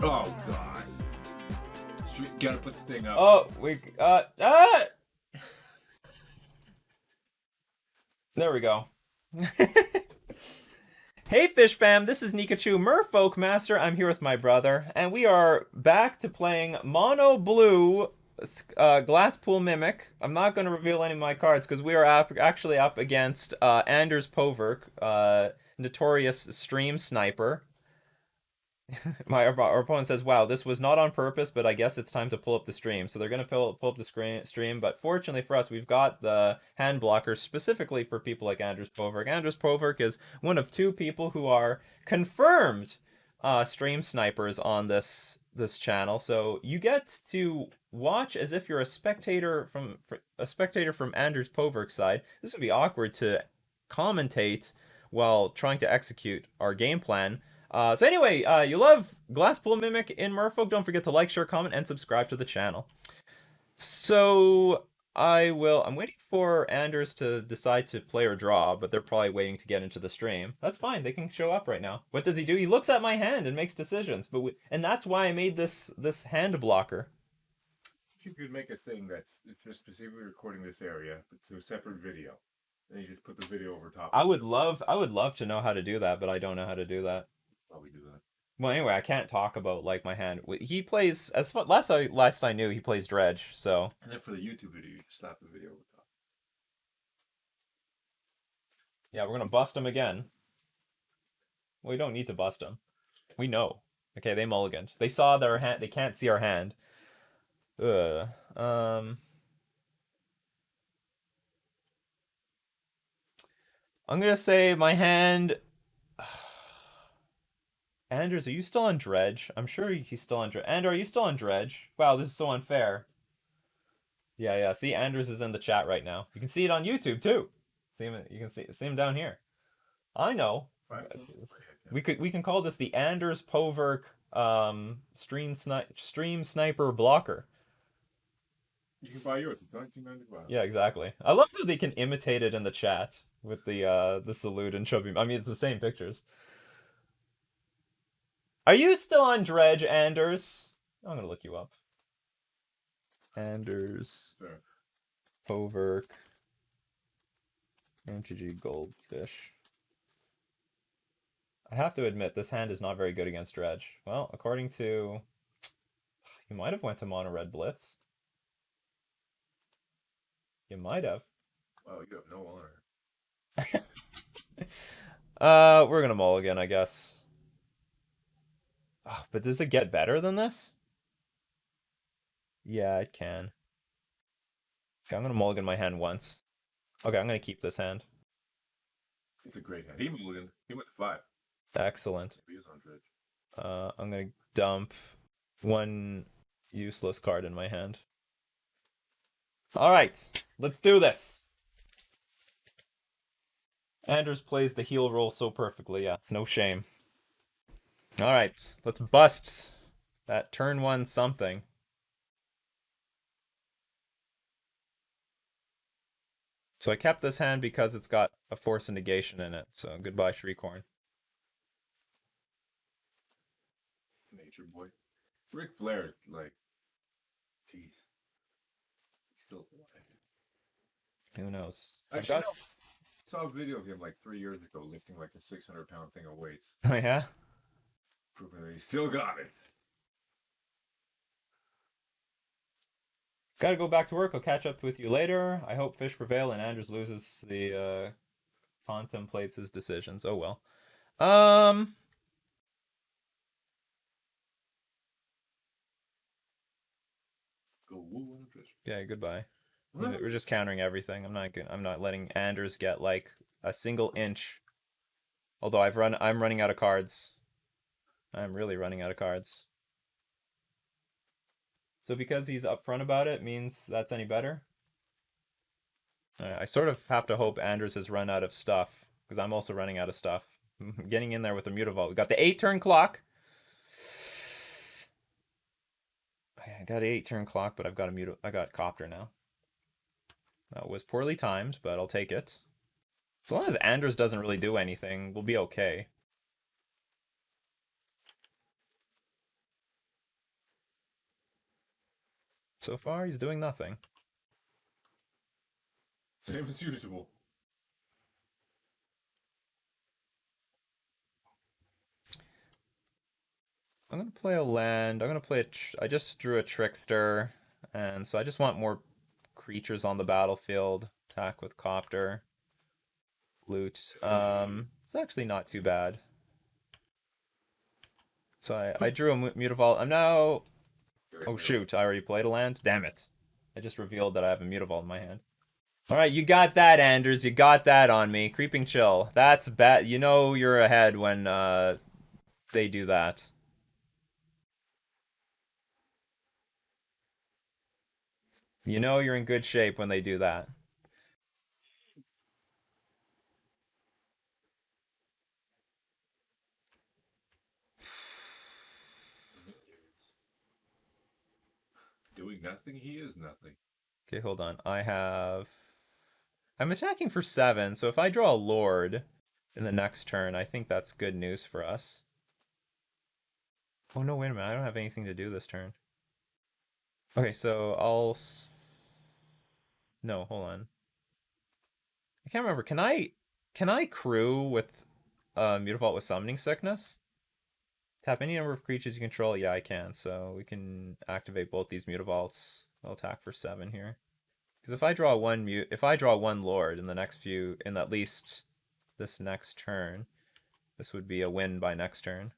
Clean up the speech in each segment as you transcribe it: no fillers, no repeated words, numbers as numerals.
Oh god. Gotta put the thing up. Oh, there we go. Hey Fish Fam, this is Nikachu, Merfolk Master. I'm here with my brother, and we are back to playing Mono Blue Glasspool Mimic. I'm not going to reveal any of my cards because we are actually up against Anders Povert, notorious stream sniper. Our opponent says, "Wow, this was not on purpose, but I guess it's time to pull up the stream." So they're gonna pull up the stream. But fortunately for us, we've got the hand blockers specifically for people like Anders Povert. Anders Povert is one of two people who are confirmed stream snipers on this channel. So you get to watch as if you're a spectator from Anders Povert's side. This would be awkward to commentate while trying to execute our game plan. So anyway, you love Glasspool Mimic in Merfolk, don't forget to like, share, comment, and subscribe to the channel. So I'm waiting for Anders to decide to play or draw, but they're probably waiting to get into the stream. That's fine, they can show up right now. What does he do? He looks at my hand and makes decisions, and that's why I made this hand blocker. You could make a thing that's just specifically recording this area, but to a separate video. And you just put the video over top. I would love to know how to do that, but I don't know how to do that. Probably do that. Well, anyway, I can't talk about like my hand. He plays as last I knew he plays Dredge. So. And then for the YouTube video, you just slap the video over top. Yeah, we're gonna bust him again. Well, we don't need to bust him. We know. Okay, they mulliganed. They saw their hand. They can't see our hand. Ugh. I'm gonna say my hand. Anders, are you still on Dredge? I'm sure he's still on Dredge. Andrew, are you still on Dredge? Wow, this is so unfair. Yeah. See, Anders is in the chat right now. You can see it on YouTube too. See him. You can see him down here. I know. We can call this the Anders Povert stream sniper blocker. You can buy yours. It's $19.95. Yeah, exactly. I love how they can imitate it in the chat with the salute and chubby. I mean, it's the same pictures. Are you still on Dredge, Anders? I'm gonna look you up. Anders Povert MTG Goldfish. I have to admit, this hand is not very good against Dredge. Well, according to... You might have went to Mono Red Blitz. You might have. Wow, you have no honor. We're gonna mulligan, I guess. Oh, but does it get better than this? Yeah, it can. Okay, I'm gonna mulligan my hand once. Okay, I'm gonna keep this hand. It's a great hand. He mulliganed. He went to 5. Excellent. He was on Dredge. I'm gonna dump one useless card in my hand. Alright, let's do this. Anders plays the heal roll so perfectly, yeah, no shame. Alright, let's bust that turn 1 something. So I kept this hand because it's got a Force of Negation in it, so goodbye Shriekhorn. Nature boy. Ric Flair, like, jeez. He's still alive. Who knows? Actually, no. I saw a video of him like 3 years ago lifting like a 600-pound thing of weights. Oh, yeah? Proving that he still got it. Gotta go back to work. I'll catch up with you later. I hope fish prevail and Anders loses contemplates his decisions. Oh well. Go woo on fish. Yeah, goodbye. We're just countering everything. I'm not letting Anders get like a single inch. Although I'm running out of cards. I'm really running out of cards. So because he's upfront about it means that's any better? I sort of have to hope Anders has run out of stuff, because I'm also running out of stuff. Getting in there with the Mutavault. We got the 8-turn clock. I got an 8-turn clock, but I got Copter now. That was poorly timed, but I'll take it. As long as Anders doesn't really do anything, we'll be okay. So far, he's doing nothing. Same as usual. I'm gonna play a land. I'm gonna play I just drew a Trickster, and so I just want more creatures on the battlefield. Attack with Copter. Loot. It's actually not too bad. So I drew a Mutavault. I'm now... Oh shoot, I already played a land? Damn it. I just revealed that I have a Mutavault in my hand. Alright, you got that, Anders. You got that on me. Creeping Chill. That's bad. You know you're ahead when they do that. You know you're in good shape when they do that. Doing nothing, he is nothing. Okay, hold on. I'm attacking for 7, so if I draw a Lord in the next turn, I think that's good news for us. Oh no, wait a minute. I don't have anything to do this turn. Okay, so No, hold on. I can't remember. Can I crew with Mutavault with Summoning Sickness? Tap any number of creatures you control. Yeah, I can. So we can activate both these Mutavaults. I'll attack for 7 here. Because if I draw one Lord in the next in at least this next turn, this would be a win by next turn.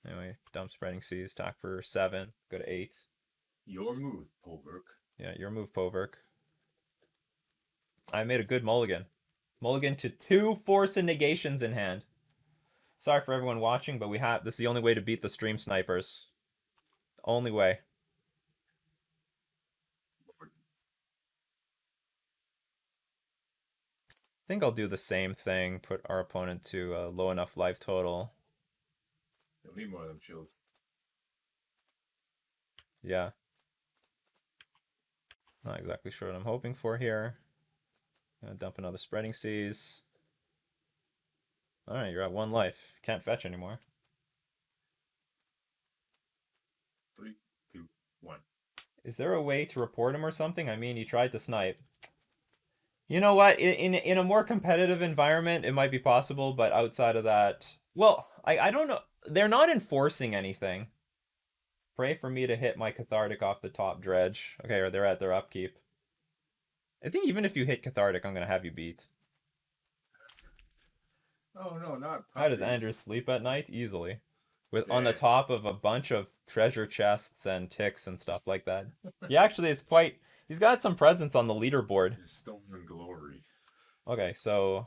Anyway, dump Spreading Seas, attack for 7, go to 8. Your move, Polverk. Yeah, your move, Poverk. I made a good mulligan. Mulligan to 2 Force and Negations in hand. Sorry for everyone watching, but this is the only way to beat the stream snipers. Only way. I think I'll do the same thing, put our opponent to a low enough life total. Don't need more of them chills. Yeah. Not exactly sure what I'm hoping for here. Gonna dump another Spreading Seas. Alright, you're at 1 life. Can't fetch anymore. 3, 2, 1. Is there a way to report him or something? I mean, he tried to snipe. You know what? In a more competitive environment, it might be possible, but outside of that... Well, I don't know. They're not enforcing anything. Pray for me to hit my Cathartic off the top Dredge. Okay, or they're at their upkeep. I think even if you hit Cathartic, I'm going to have you beat. Oh, no, not puppies. How does Andrew sleep at night? Easily. On the top of a bunch of treasure chests and ticks and stuff like that. He actually is quite... He's got some presence on the leaderboard. His stolen glory. Okay, so...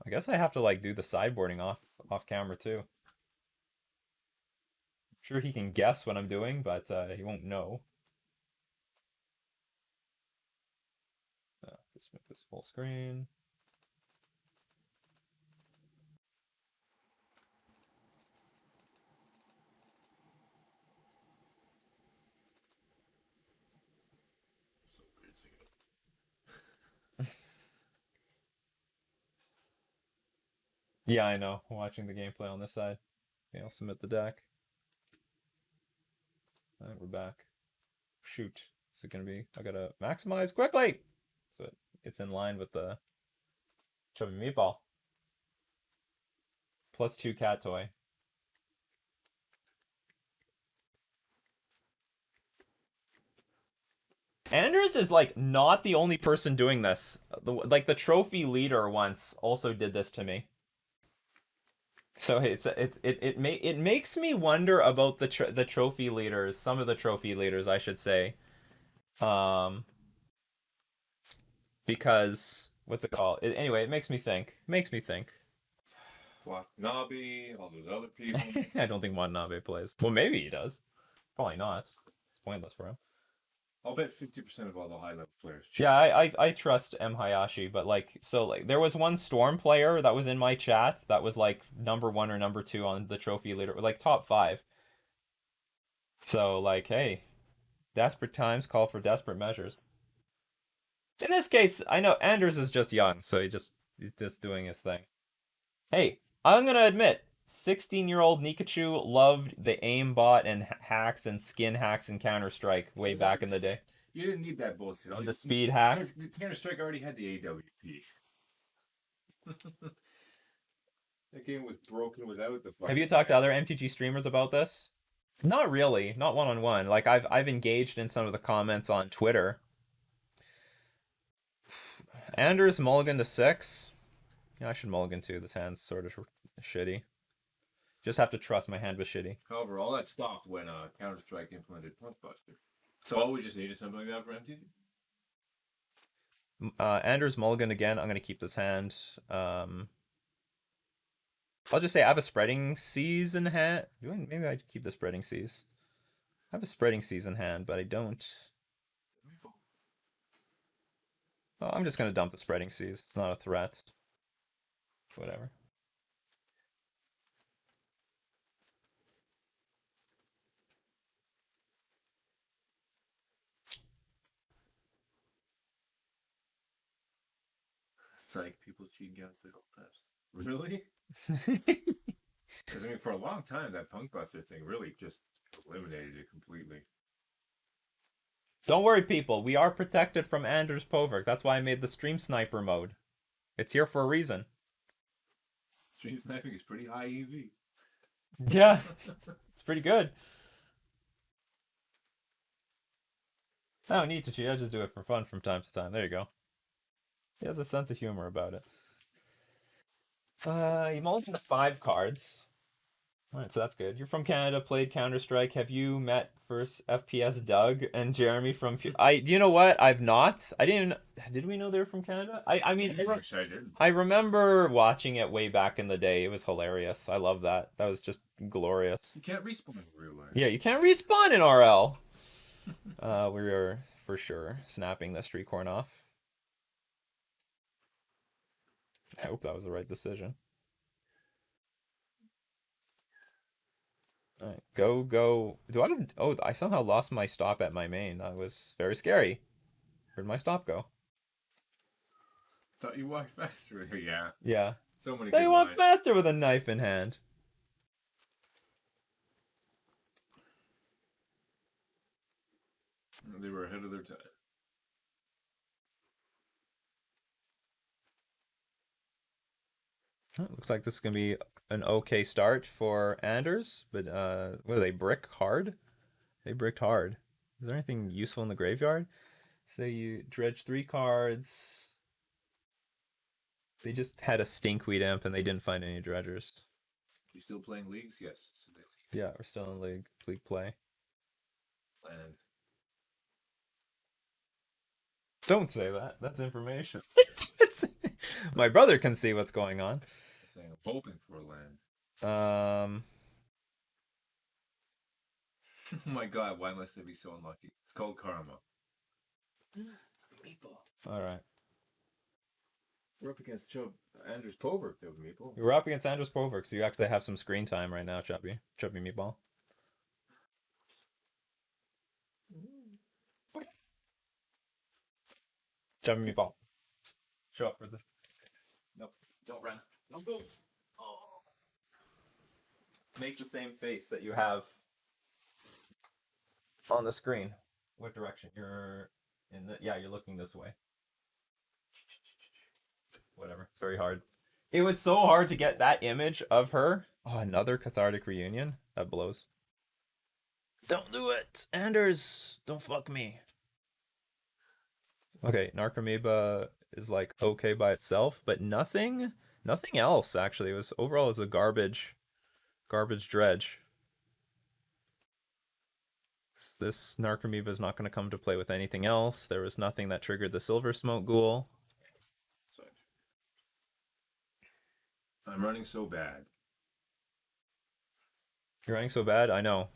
I guess I have to, like, do the sideboarding off camera, too. I'm sure he can guess what I'm doing, but he won't know. Just make this full screen. Yeah, I know. Watching the gameplay on this side. Okay, I'll submit the deck. Alright, we're back. Shoot. Is it gonna be... I gotta maximize quickly! So it's in line with the Chubby Meatball. +2 cat toy. Anders is like not the only person doing this. Like the trophy leader once also did this to me. So it makes me wonder about the trophy leaders, some of the trophy leaders, I should say, because what's it called? Anyway, it makes me think. Watanabe, all those other people. I don't think Watanabe plays. Well, maybe he does. Probably not. It's pointless for him. I'll bet 50% of all the high level players. Yeah, I trust M Hayashi, but like there was one Storm player that was in my chat that was like number 1 or number 2 on the trophy leader, like top 5. So like, hey, desperate times call for desperate measures. In this case, I know Anders is just young, so he's just doing his thing. Hey, I'm gonna admit, 16-year-old Nikachu loved the aimbot and hacks and skin hacks in Counter-Strike way back in the day. You didn't need that bullshit. And the speed hack. The Counter-Strike already had the AWP. That game was broken without the. Have you talked to other MTG streamers about this? Not really, not one-on-one. Like I've engaged in some of the comments on Twitter. Anders mulligan to 6. Yeah, I should mulligan too. This hand's sort of shitty. Just have to trust my hand was shitty. However, all that stopped when Counter-Strike implemented Punkbuster. So we just needed something like that for MTG. Anders mulligan again. I'm gonna keep this hand. I'll just say I have a spreading seas in hand. Maybe I keep the spreading seas. I have a spreading seas in hand, but I don't. Oh, I'm just gonna dump the spreading seas. It's not a threat. Whatever. Psych, people cheating against the whole test. Really? Because I mean, for a long time, that Punkbuster thing really just eliminated it completely. Don't worry, people. We are protected from Anders Povert. That's why I made the stream sniper mode. It's here for a reason. Stream sniping is pretty high EV. Yeah, it's pretty good. I don't need to cheat. I just do it for fun from time to time. There you go. He has a sense of humor about it. He mulled into 5 cards. Alright, so that's good. You're from Canada, played Counter-Strike. Have you met first FPS Doug and Jeremy from... you know what? I've not. I didn't... Did we know they were from Canada? I mean... I remember watching it way back in the day. It was hilarious. I love that. That was just glorious. You can't respawn in real life. Yeah, you can't respawn in RL. We are, for sure, snapping this street corn off. I hope that was the right decision. All right, go. Do I have... Oh, I somehow lost my stop at my main. That was very scary. Where'd my stop go? Thought you walked faster. Yeah. Yeah. So many. They walk faster with a knife in hand. They were ahead of their time. Looks like this is going to be an okay start for Anders, but what do they brick hard? They bricked hard. Is there anything useful in the graveyard? So you dredge 3 cards. They just had a stinkweed imp and they didn't find any dredgers. You still playing leagues? Yes. Yeah, we're still in league play. Land. Don't say that. That's information. My brother can see what's going on. I'm hoping for land. Oh my god, why must I be so unlucky? It's called karma. Meatball. Alright. We're up against Anders Povert, though, Meatball. We're up against Anders Povert, so you actually have some screen time right now, Chubby Meatball. Chubby Meatball. Show up for the... Nope. Don't run. Don't go. Oh. Make the same face that you have on the screen. What direction? You're in the... Yeah, you're looking this way. Whatever. It's very hard. It was so hard to get that image of her. Oh, another cathartic reunion? That blows. Don't do it! Anders! Don't fuck me. Okay, Narcomoeba is like okay by itself, but nothing else actually. It was overall as a garbage dredge. This Narcomoeba is not going to come to play with anything else. There was nothing that triggered the Silver Smoke Ghoul. I'm running so bad. You're running so bad? I know.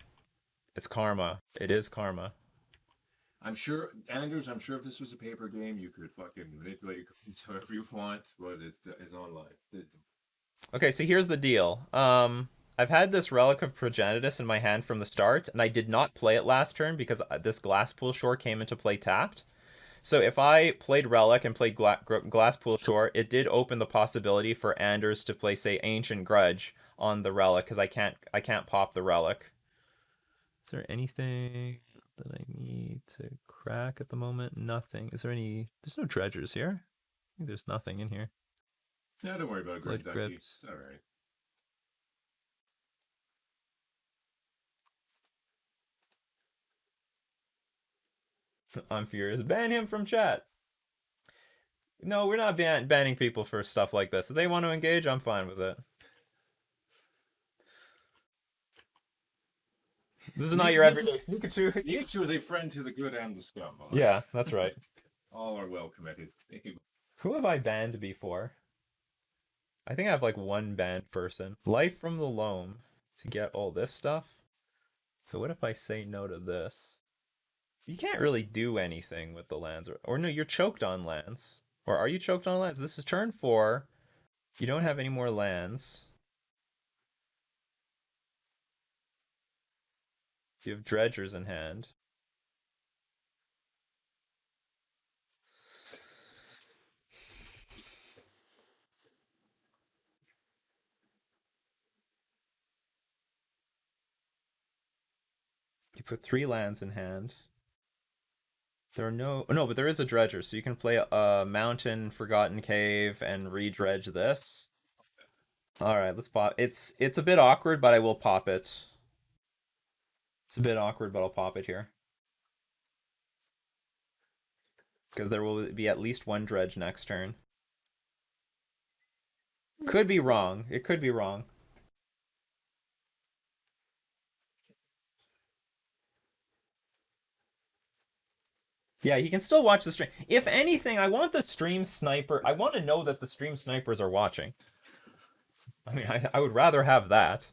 It's karma. It is karma. I'm sure, Anders, I'm sure if this was a paper game, you could fucking manipulate your cards however you want, but it's online. Okay, so here's the deal. I've had this Relic of Progenitus in my hand from the start, and I did not play it last turn because this Glasspool Shore came into play tapped. So if I played Relic and played Glasspool Shore, it did open the possibility for Anders to play, say, Ancient Grudge. on the relic because I can't pop the relic. Is there anything that I need to crack at the moment? Nothing. Is there any? There's no dredgers here. I think there's nothing in here. Yeah, don't worry about it, Blood Great Ducky. Crypt. It's alright. I'm furious. Ban him from chat. No, we're not banning people for stuff like this. If they want to engage, I'm fine with it. This is not your everyday Nikachu. Nikachu is a friend to the good and the scum. Yeah, that's right. All are welcome at his table. Who have I banned before? I think I have like one banned person. Life from the Loam to get all this stuff. So what if I say no to this? You can't really do anything with the lands. Or no, you're choked on lands. Or are you choked on lands? This is turn 4. You don't have any more lands. You have dredgers in hand. You put 3 lands in hand. There are no but there is a dredger, so you can play a mountain, forgotten cave, and re-dredge this. All right, let's pop. It's a bit awkward, but I will pop it. It's a bit awkward, but I'll pop it here because there will be at least one dredge next turn. Could be wrong. It could be wrong. Yeah, he can still watch the stream. If anything, I want the stream sniper. I want to know that the stream snipers are watching. I mean, I would rather have that.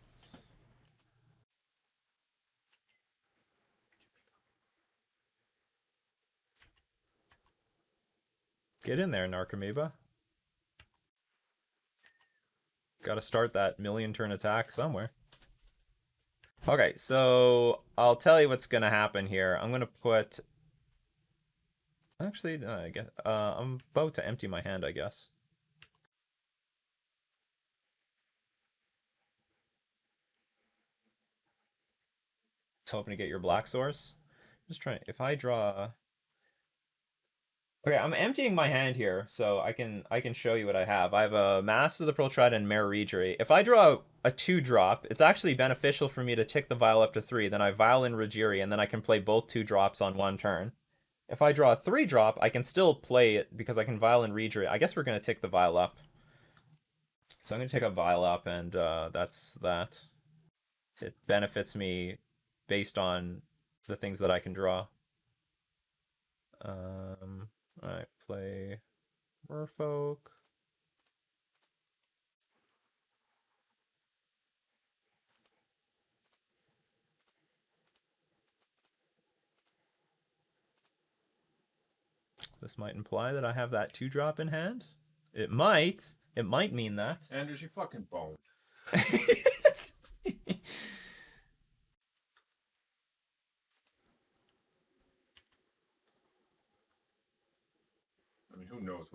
Get in there, Narcomoeba. Gotta start that million turn attack somewhere. Okay, so I'll tell you what's gonna happen here. I'm gonna put... Actually, I guess I'm about to empty my hand, I guess. Just hoping to get your black source. Just trying. If I draw... Okay, I'm emptying my hand here, so I can show you what I have. I have a Master of the Pearl Triad and Mare Regery. If I draw a 2-drop, it's actually beneficial for me to tick the Vial up to 3. Then I Vial in Regery, and then I can play both 2-drops on one turn. If I draw a 3-drop, I can still play it because I can Vial in Regery. I guess we're going to tick the Vial up. So I'm going to take a Vial up, and that's that. It benefits me based on the things that I can draw. I play Merfolk. This might imply that I have that 2-drop in hand. It might. It might mean that. Anders, you fucking boned. I mean, who knows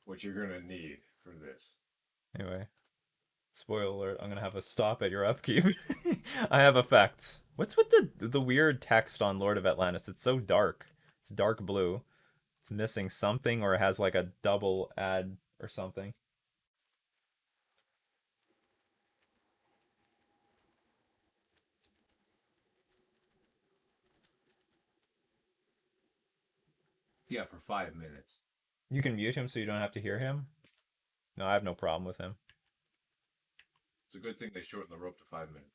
what you're gonna need for this. Anyway, spoiler alert, I'm gonna have a stop at your upkeep. I have effects. What's with the weird text on Lord of Atlantis? It's so dark. It's dark blue. It's missing something, or it has like a double add or something. Yeah, for 5 minutes. You can mute him so you don't have to hear him? No, I have no problem with him. It's a good thing they shortened the rope to 5 minutes.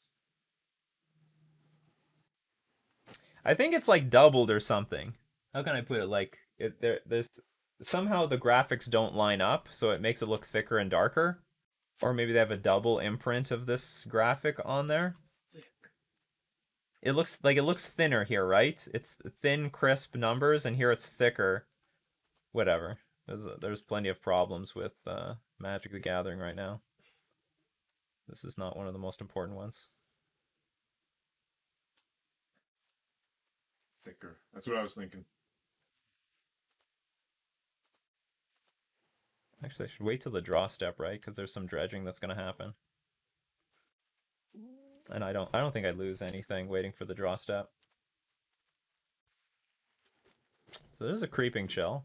I think it's like doubled or something. How can I put it? Like there's somehow the graphics don't line up, so it makes it look thicker and darker. Or maybe they have a double imprint of this graphic on there. It looks thinner here, right? It's thin, crisp numbers, and here it's thicker. Whatever. There's plenty of problems with Magic the Gathering right now. This is not one of the most important ones. Thicker. That's what I was thinking. Actually, I should wait till the draw step, right? Because there's some dredging that's going to happen. And I don't think I'd lose anything waiting for the draw step. So there's a creeping chill.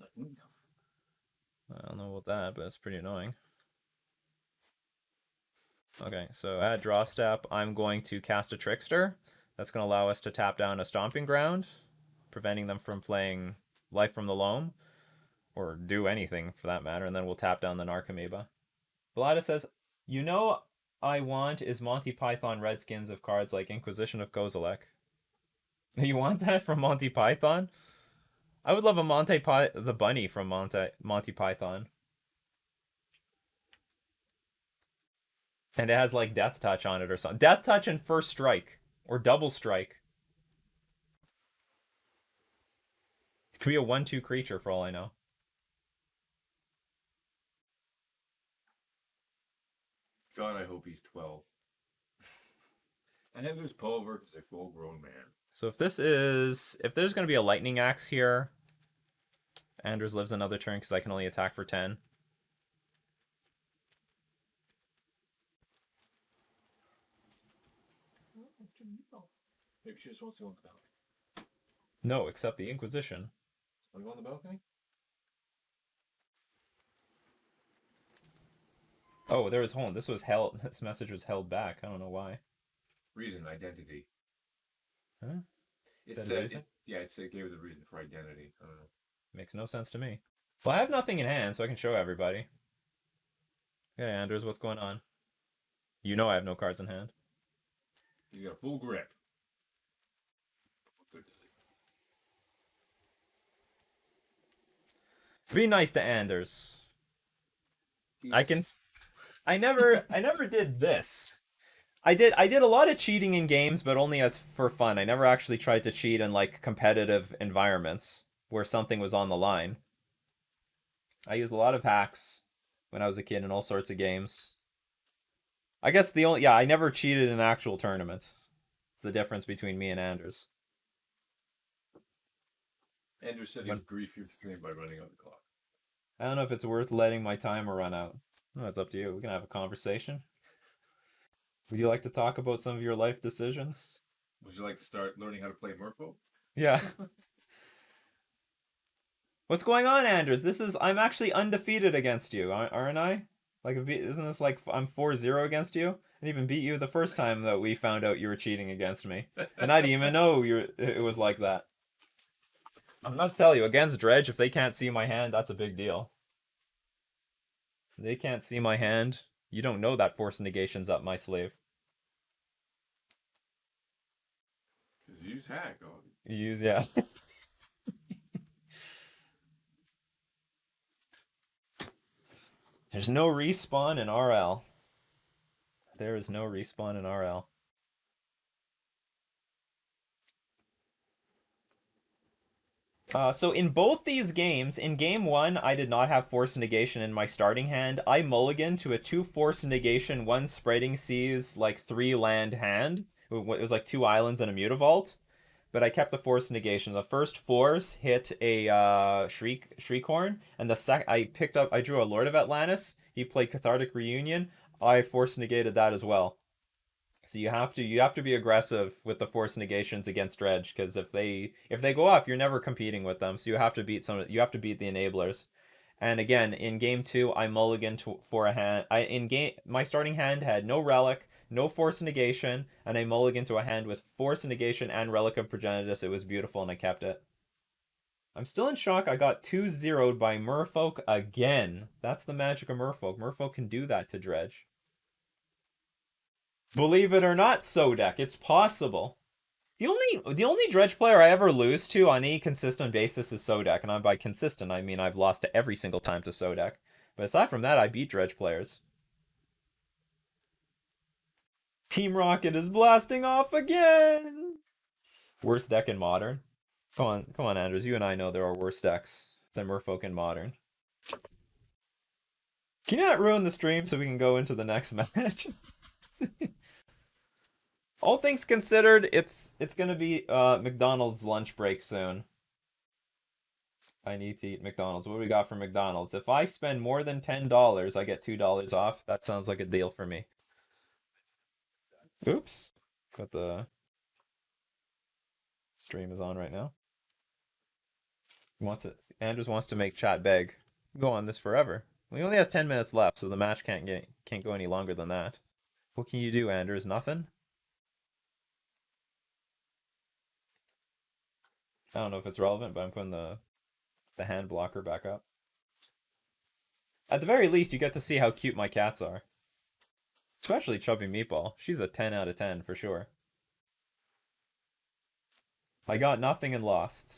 I don't know about that, but it's pretty annoying. Okay, so at draw step, I'm going to cast a Trickster. That's going to allow us to tap down a Stomping Ground, preventing them from playing Life from the Loam, or do anything for that matter, and then we'll tap down the Narcomoeba. Belada says, you know I want is Monty Python Redskins of cards like Inquisition of Kozilek. You want that from Monty Python? I would love a the bunny from Monty Python. And it has like Death Touch on it or something. Death Touch and First Strike. Or Double Strike. It could be a 1/2 creature for all I know. God, I hope he's 12. And then there's Pulver because a full grown man. So if there's going to be a Lightning Axe here, Anders lives another turn because I can only attack for 10. Maybe she just wants to go on the balcony. No, except the Inquisition. Want to go on the balcony? Oh, there was hold on. This was held. This message was held back. I don't know why. Reason, identity. Huh? It gave it the reason for identity. I don't know. Makes no sense to me. Well, I have nothing in hand, so I can show everybody. Okay, Anders, what's going on? You know I have no cards in hand. He's got a full grip. Be nice to Anders. I never did this. I did a lot of cheating in games, but only as for fun. I never actually tried to cheat in like competitive environments where something was on the line. I used a lot of hacks when I was a kid in all sorts of games. I guess I never cheated in actual tournaments. The difference between me and Anders. Anders said he would grief your stream by running out the clock. I don't know if it's worth letting my timer run out. No, it's up to you. We can have a conversation. Would you like to talk about some of your life decisions? Would you like to start learning how to play Merfolk? Yeah. What's going on, Anders? I'm actually undefeated against you, aren't I? Like, isn't this like I'm 4-0 against you? I even beat you the first time that we found out you were cheating against me, and I didn't even know it was like that. I'm not to tell you, against Dredge, if they can't see my hand, that's a big deal. If they can't see my hand, you don't know that Force Negation's up my sleeve. Use hack. Yeah. There's no respawn in RL. There is no respawn in RL. So in both these games, in game 1, I did not have Force Negation in my starting hand. I mulliganed to a 2 Force Negation, 1 Spreading Seas, like 3 land hand. It was like 2 islands and a Mutavault. But I kept the Force Negation. The first 4s hit a Shriekhorn, and I drew a Lord of Atlantis. He played Cathartic Reunion. I Force Negated that as well. So you have to be aggressive with the Force Negations against Dredge, because if they go off, you're never competing with them. So you have to beat the enablers. And again, in game 2, I mulliganed for a hand. My starting hand had no relic, no Force Negation, and I mulliganed to a hand with Force Negation and Relic of Progenitus. It was beautiful, and I kept it. I'm still in shock. I got 2-0'd by Merfolk again. That's the magic of Merfolk. Merfolk can do that to Dredge. Believe it or not, Sodek, it's possible. The only Dredge player I ever lose to on any consistent basis is Sodek, and by consistent I mean I've lost to every single time to Sodek. But aside from that, I beat Dredge players. Team Rocket is blasting off again! Worst deck in Modern. Come on, Andrews. You and I know there are worse decks than Merfolk in Modern. Can you not ruin the stream so we can go into the next match? All things considered, it's gonna be McDonald's lunch break soon. I need to eat McDonald's. What do we got for McDonald's? If I spend more than $10, I get $2 off. That sounds like a deal for me. Oops. Got the stream is on right now. Andrews wants to make chat beg. Go on this forever. Well, he only has 10 minutes left, so the match can't go any longer than that. What can you do, Andrews? Nothing? I don't know if it's relevant, but I'm putting the hand blocker back up. At the very least, you get to see how cute my cats are. Especially Chubby Meatball. She's a 10 out of 10 for sure. I got nothing and lost.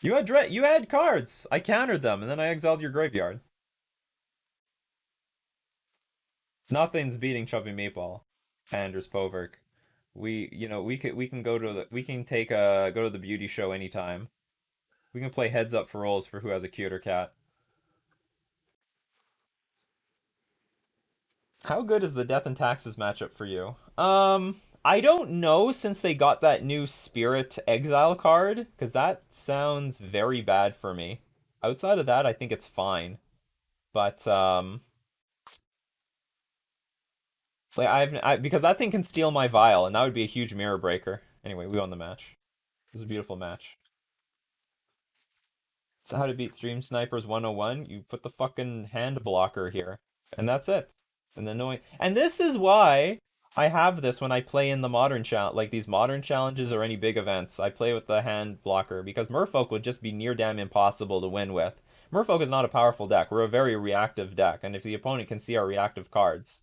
You had cards. I countered them, and then I exiled your graveyard. Nothing's beating Chubby Meatball. Anders Povert. We can go to the beauty show anytime. We can play heads up for rolls for who has a cuter cat. How good is the Death and Taxes matchup for you? I don't know since they got that new Spirit Exile card, because that sounds very bad for me. Outside of that, I think it's fine. But, because that thing can steal my Vial, and that would be a huge mirror breaker. Anyway, we won the match. It was a beautiful match. So how to beat Stream Snipers 101? You put the fucking hand blocker here. And that's it. And this is why I have this when I play in the modern challenge, like these modern challenges or any big events. I play with the hand blocker because Merfolk would just be near damn impossible to win with. Merfolk is not a powerful deck. We're a very reactive deck, and if the opponent can see our reactive cards,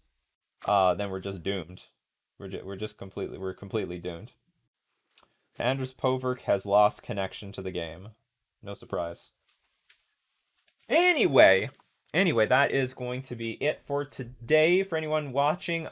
then we're just doomed. We're completely doomed. Anders Povert has lost connection to the game. No surprise. Anyway, that is going to be it for today. For anyone watching,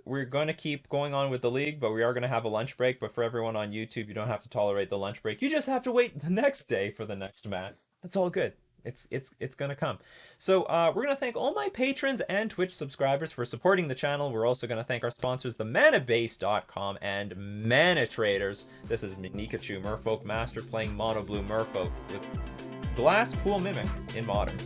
we're going to keep going on with the league, but we are going to have a lunch break. But for everyone on YouTube, you don't have to tolerate the lunch break. You just have to wait the next day for the next match. That's all good. It's going to come. So we're going to thank all my patrons and Twitch subscribers for supporting the channel. We're also going to thank our sponsors, themanabase.com and Mana Traders. This is Nikachu, Merfolk Master, playing Mono Blue Merfolk with Glass Pool Mimic in Modern.